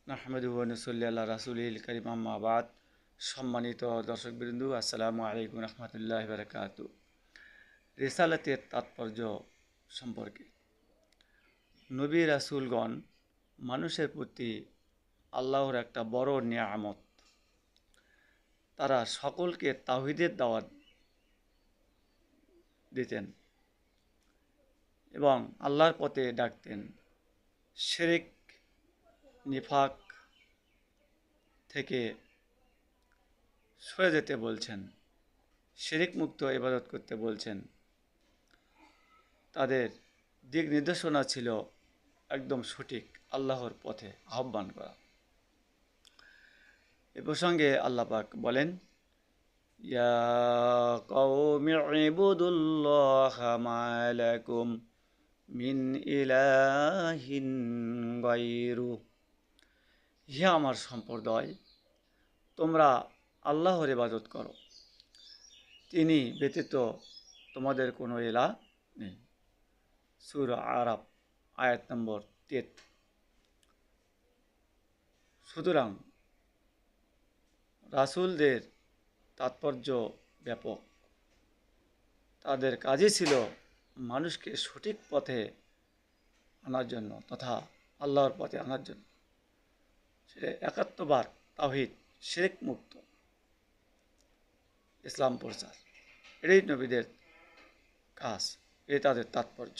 নাহমাদুহু ওয়া নুসাল্লি আলা রাসূলিল কারীম আম্মা বাদ। সম্মানিত দর্শকবৃন্দ, আসসালামু আলাইকুম রহমতুল্লাহি ওয়া বারাকাতুহু। রিসালাতের তাৎপর্য সম্পর্কে নবী রাসূলগণ মানুষের প্রতি আল্লাহর একটা বড় নিয়ামত। তারা সকলকে তাওহীদের দাওয়াত দিতেন এবং আল্লাহর পথে ডাকতেন। শিরক নিফাক থেকে সরে যেতে বলছেন, শিরক মুক্ত ইবাদত করতে বলছেন। তাদের দিক নির্দেশনা ছিল একদম সঠিক, আল্লাহর পথে আহ্বান করা। এ প্রসঙ্গে আল্লাহ পাক বলেন, ইয়া কওমি ইবুদুল্লাহা মা লাকুম মিন ইলাহিন গায়রু। হে আমার সম্প্রদায়, তোমরা আল্লাহর ইবাদত করো, তিনি ব্যতীত তোমাদের কোনো ইলাহ নেই। সূরা আরাফ আয়াত নম্বর 3। সুতরাং রাসূলদের তাৎপর্য ব্যাপক। তাদের কাজই ছিল মানুষকে সঠিক পথে আনার জন্য তথা আল্লাহর পথে আনার জন্য। সেটা একাত্মবাদ, তাওহীদ, শিরক মুক্ত ইসলাম প্রচার, এটাই নবীদের কাজ, এটাই তাদের তাৎপর্য।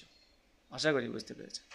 আশা করি বুঝতে পেরেছেন।